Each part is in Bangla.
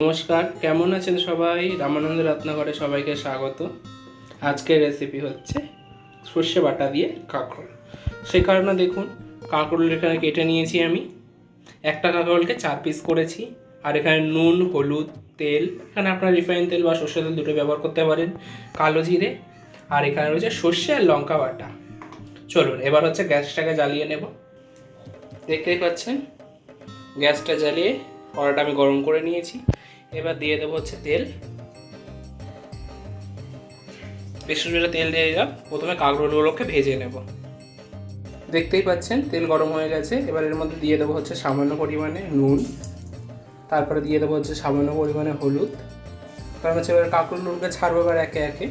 নমস্কার, কেমন আছেন সবাই? রামানন্দ রান্নাঘরে সবাইকে স্বাগত। আজকের রেসিপি হচ্ছে সর্ষে বাটা দিয়ে কাঁকরোল। সেই কারণে দেখুন, কাঁকরোল এখানে কেটে নিয়েছি আমি। একটা কাঁকরোলকে 4 পিস করেছি। আর এখানে নুন, হলুদ, তেল, এখানে আপনার রিফাইন তেল বা সর্ষে তেল দুটো ব্যবহার করতে পারেন, কালো জিরে, আর এখানে রয়েছে সর্ষে আর লঙ্কা বাটা। চলুন এবার হচ্ছে গ্যাসটাকে জ্বালিয়ে নেব। দেখতেই পাচ্ছেন গ্যাসটা জ্বালিয়ে কড়াটা আমি গরম করে নিয়েছি। এবার দিয়ে দেবো হচ্ছে তেল। বেশি করে তেল দিয়ে দিলাম। প্রথমে কাঁকরোলগুলোকে ভেজে নেব। দেখতেই পাচ্ছেন তেল গরম হয়ে গেছে। এবার এর মধ্যে দিয়ে দেবো হচ্ছে সামান্য পরিমাণে নুন, তারপরে দিয়ে দেবো হচ্ছে সামান্য পরিমাণে হলুদ। তারপর হচ্ছে এবার কাঁকরোলগুলোকে ছাড়বো এবার একে একে।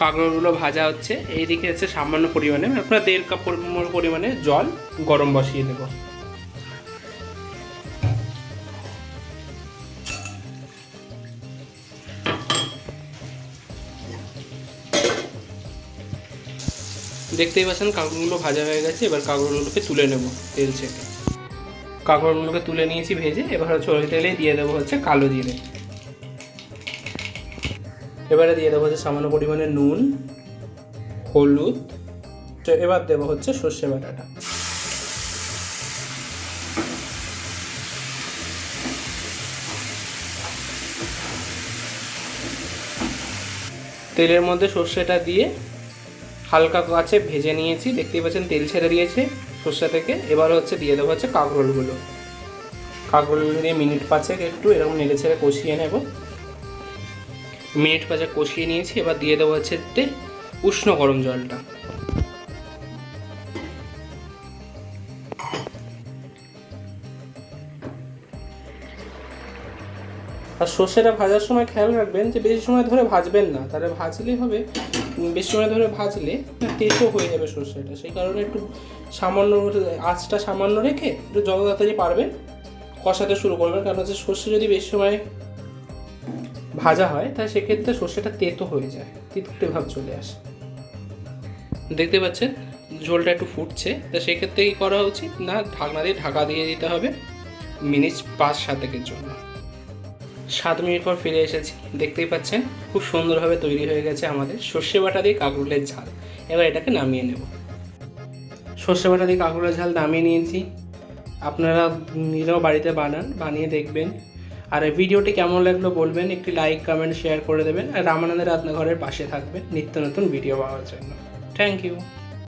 কাঁকরোলগুলো ভাজা হচ্ছে, এইদিকে হচ্ছে সামান্য পরিমাণে আপনার 1.5 কাপ পরিমাণে জল গরম বসিয়ে দেব। দেখতেই পাচ্ছেন কাঁকরোলগুলো ভাজা হয়ে গেছে। এবার কাঁকরোলগুলোকে তুলে নেব তেল ছেঁকে। কাঁকরোলগুলোকে তুলে নিয়েছি ভেজে। এবার হচ্ছে ওই তেলে দিয়ে দেবো হচ্ছে কালো জিরে। এবারে দিয়ে দেবো হচ্ছে সামান্য পরিমাণে নুন, হলুদ। এবার দেবো হচ্ছে সর্ষে বাটাটা। তেলের মধ্যে সর্ষেটা দিয়ে হালকা কাছে ভেজে নিয়েছি। দেখতেই পাচ্ছেন তেল ছেড়ে দিয়েছে সর্ষে থেকে। এবার হচ্ছে দিয়ে দেবো হচ্ছে কাঁকরোলগুলো। কাঁকরোলগুলো দিয়ে মিনিট 5 একটু এরকম নেড়ে ছেড়ে কষিয়ে নেব। মিনিট 5 কষিয়ে নিয়েছি। এবার দিয়ে দেবো হচ্ছে উষ্ণ গরম জলটা। আর সর্ষেটা ভাজার সময় খেয়াল রাখবেন যে বেশি সময় ধরে ভাজবেন না, তাহলে ভাজলেই হবে বেশি সময় ধরে ভাজলে তেতো হয়ে যাবে সর্ষেটা। সেই কারণে একটু সামান্য আঁচটা সামান্য রেখে একটু যত তাড়াতাড়ি পারবেন কষাতে শুরু করবেন। কারণ হচ্ছে সর্ষে যদি বেশি সময় ভাজা হয় তাহলে সেক্ষেত্রে সর্ষেটা তেতো হয়ে যায়, তিতকুটে ভাব চলে আসে। দেখতে পাচ্ছেন ঝোলটা একটু ফুটছে, তা সেক্ষেত্রে কী করা উচিত না, ঢাকনা দিয়ে ঢাকা দিয়ে দিতে হবে মিনিট 5-7 জন্য। 7 মিনিট পর ফিরে এসেছি। দেখতেই পাচ্ছেন খুব সুন্দরভাবে তৈরি হয়ে গেছে আমাদের সর্ষে বাটা দিয়ে কাঁকরোলের ঝাল। এবার এটাকে নামিয়ে নেব। সর্ষে বাটা দিয়ে কাঁকরোলের ঝাল নামিয়ে নিয়েছি। আপনারা নিজেও বাড়িতে বানিয়ে দেখবেন। আর এই ভিডিওটি কেমন লাগলো বলবেন, একটি লাইক, কমেন্ট, শেয়ার করে দেবেন। আর রামানন্দের রান্নাঘরের পাশে থাকবেন নিত্য নতুন ভিডিও পাওয়ার জন্য। Thank you.